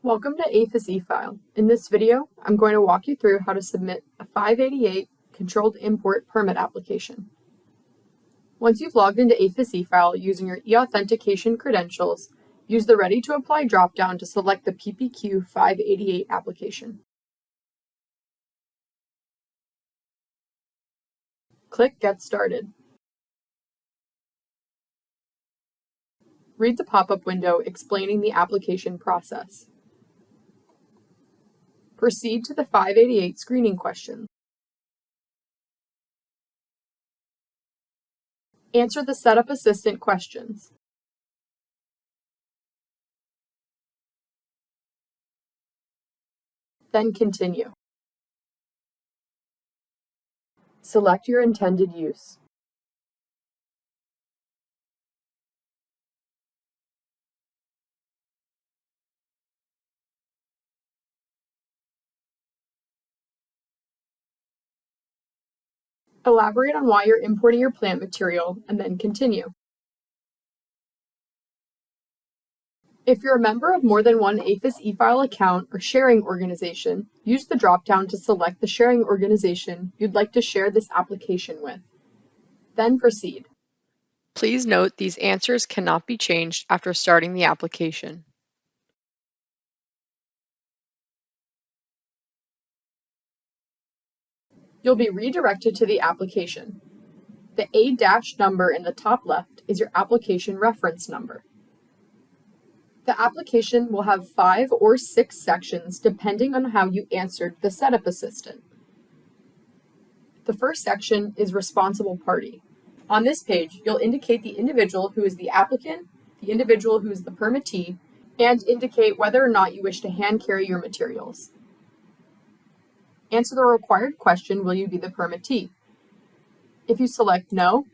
Welcome to APHIS eFile. In this video, I'm going to walk you through how to submit a 588 controlled import permit application. Once you've logged into APHIS eFile using your e-authentication credentials, use the Ready to Apply dropdown to select the PPQ 588 application. Click Get Started. Read the pop-up window explaining the application process. Proceed to the 588 screening questions. Answer the Setup Assistant questions. Then continue. Select your intended use. Elaborate on why you're importing your plant material, and then continue. If you're a member of more than one APHIS eFile account or sharing organization, use the dropdown to select the sharing organization you'd like to share this application with. Then proceed. Please note these answers cannot be changed after starting the application. You'll be redirected to the application. The A- number in the top left is your application reference number. The application will have 5 or 6 sections depending on how you answered the Setup Assistant. The first section is Responsible Party. On this page, you'll indicate the individual who is the applicant, the individual who is the permittee, and indicate whether or not you wish to hand carry your materials. Answer the required question, will you be the permittee? If you select No,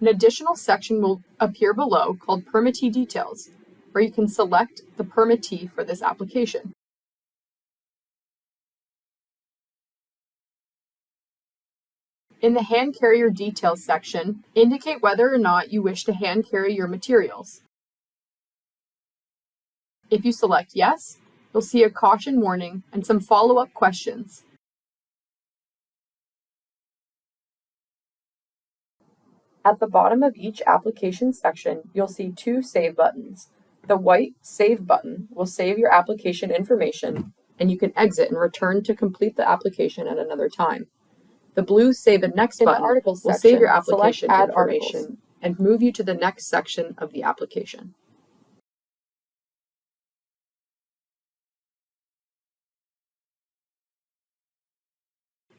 an additional section will appear below called Permittee Details, where you can select the permittee for this application. In the Hand Carrier Details section, indicate whether or not you wish to hand carry your materials. If you select Yes, you'll see a caution warning and some follow-up questions. At the bottom of each application section, you'll see 2 Save buttons. The white Save button will save your application information, and you can exit and return to complete the application at another time. The blue Save and Next button will save your application information and move you to the next section of the application.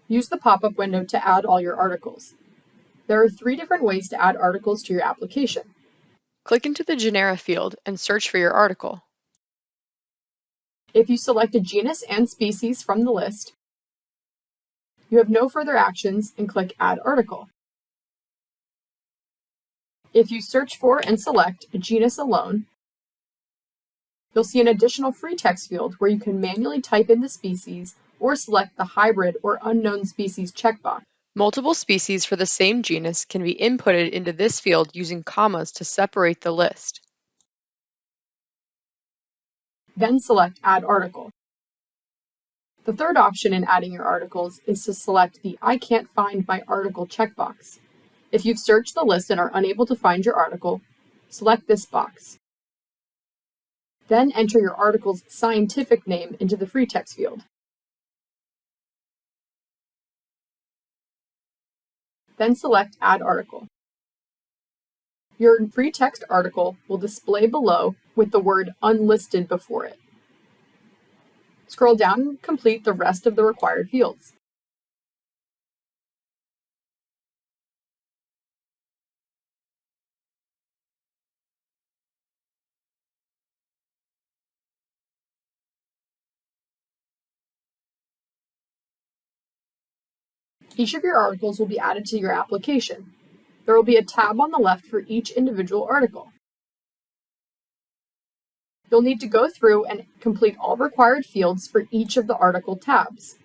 Use the pop-up window to add all your articles. There are 3 different ways to add articles to your application. Click into the Genera field and search for your article. If you select a genus and species from the list, you have no further actions and click Add Article. If you search for and select a genus alone, you'll see an additional free text field where you can manually type in the species or select the Hybrid or Unknown Species checkbox. Multiple species for the same genus can be inputted into this field using commas to separate the list. Then select Add Article. The third option in adding your articles is to select the I can't find my article checkbox. If you've searched the list and are unable to find your article, select this box. Then enter your article's scientific name into the free text field. Then select Add Article. Your free text article will display below with the word Unlisted before it. Scroll down and complete the rest of the required fields. Each of your articles will be added to your application. There will be a tab on the left for each individual article. You'll need to go through and complete all required fields for each of the article tabs.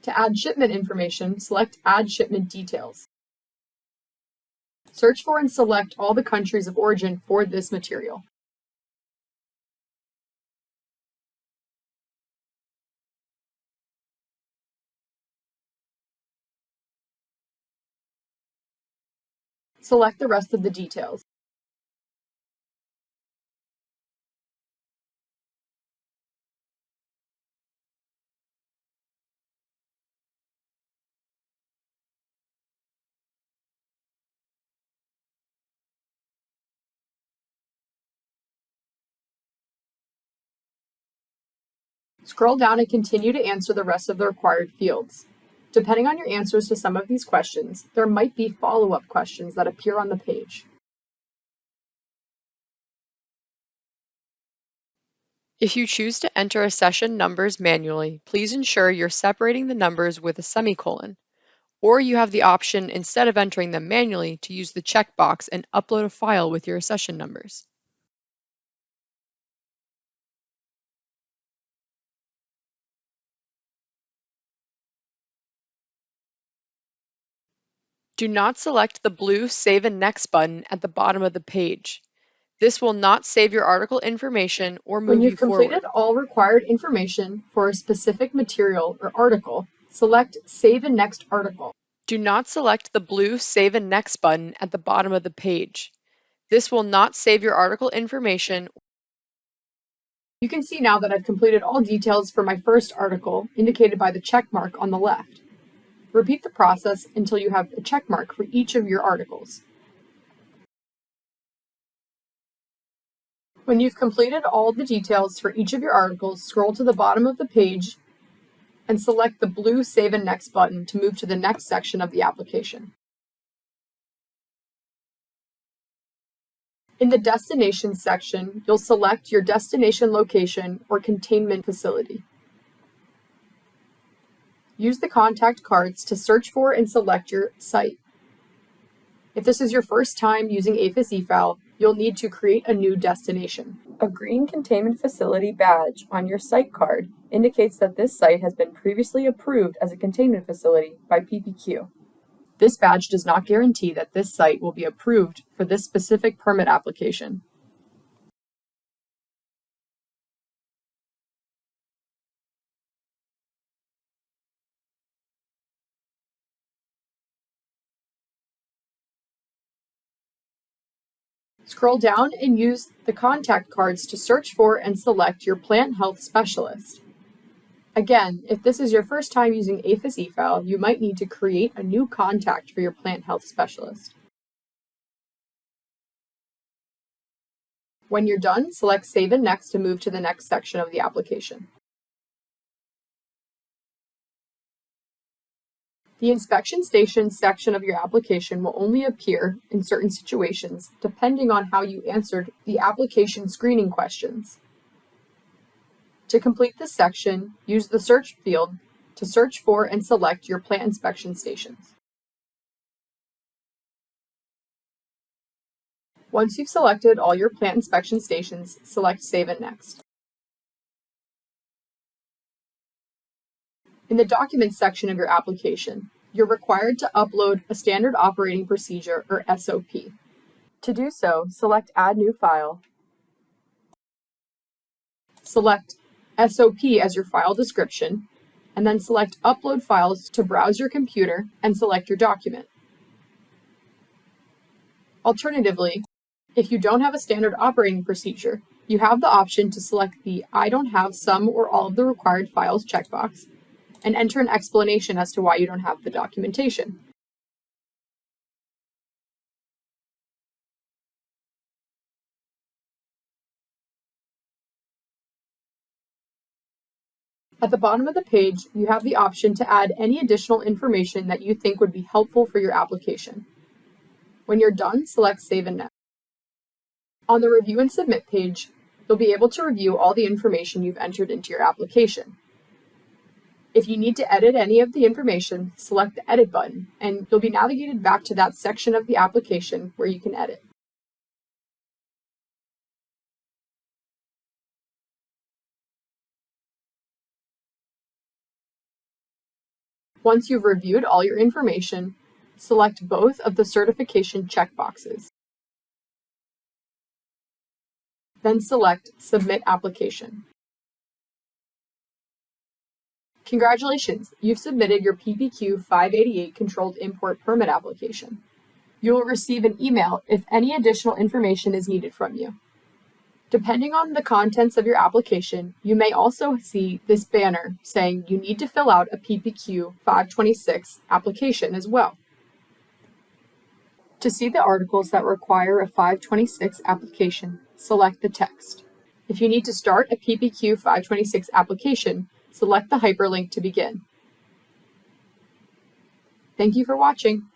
To add shipment information, select Add Shipment Details. Search for and select all the countries of origin for this material. Select the rest of the details. Scroll down and continue to answer the rest of the required fields. Depending on your answers to some of these questions, there might be follow-up questions that appear on the page. If you choose to enter a session numbers manually, please ensure you're separating the numbers with a semicolon, or you have the option, instead of entering them manually, to use the checkbox and upload a file with your session numbers. Do not select the blue Save and Next button at the bottom of the page. This will not save your article information or When move you've you forward. completed all required information for a specific material or article, select Save and Next Article. Do not select the blue Save and Next button at the bottom of the page. This will not save your article information. You can see now that I've completed all details for my first article, indicated by the check mark on the left. Repeat the process until you have a check mark for each of your articles. When you've completed all the details for each of your articles, scroll to the bottom of the page and select the blue Save and Next button to move to the next section of the application. In the Destinations section, you'll select your destination location or containment facility. Use the contact cards to search for and select your site. If this is your first time using APHIS eFile, you'll need to create a new destination. A green containment facility badge on your site card indicates that this site has been previously approved as a containment facility by PPQ. This badge does not guarantee that this site will be approved for this specific permit application. Scroll down and use the contact cards to search for and select your plant health specialist. Again, if this is your first time using APHIS eFile, you might need to create a new contact for your plant health specialist. When you're done, select Save and Next to move to the next section of the application. The Inspection Stations section of your application will only appear in certain situations, depending on how you answered the application screening questions. To complete this section, use the search field to search for and select your plant inspection stations. Once you've selected all your plant inspection stations, select Save and Next. In the Documents section of your application, you're required to upload a Standard Operating Procedure, or SOP. To do so, select Add New File, select SOP as your file description, and then select Upload Files to browse your computer and select your document. Alternatively, if you don't have a standard operating procedure, you have the option to select the I don't have some or all of the required files checkbox and enter an explanation as to why you don't have the documentation. At the bottom of the page, you have the option to add any additional information that you think would be helpful for your application. When you're done, select Save and Next. On the Review and Submit page, you'll be able to review all the information you've entered into your application. If you need to edit any of the information, select the Edit button, and you'll be navigated back to that section of the application where you can edit. Once you've reviewed all your information, select both of the certification checkboxes. Then select Submit Application. Congratulations, you've submitted your PPQ 588 Controlled Import Permit application. You will receive an email if any additional information is needed from you. Depending on the contents of your application, you may also see this banner saying you need to fill out a PPQ 526 application as well. To see the articles that require a 526 application, select the text. If you need to start a PPQ 526 application, select the hyperlink to begin. Thank you for watching.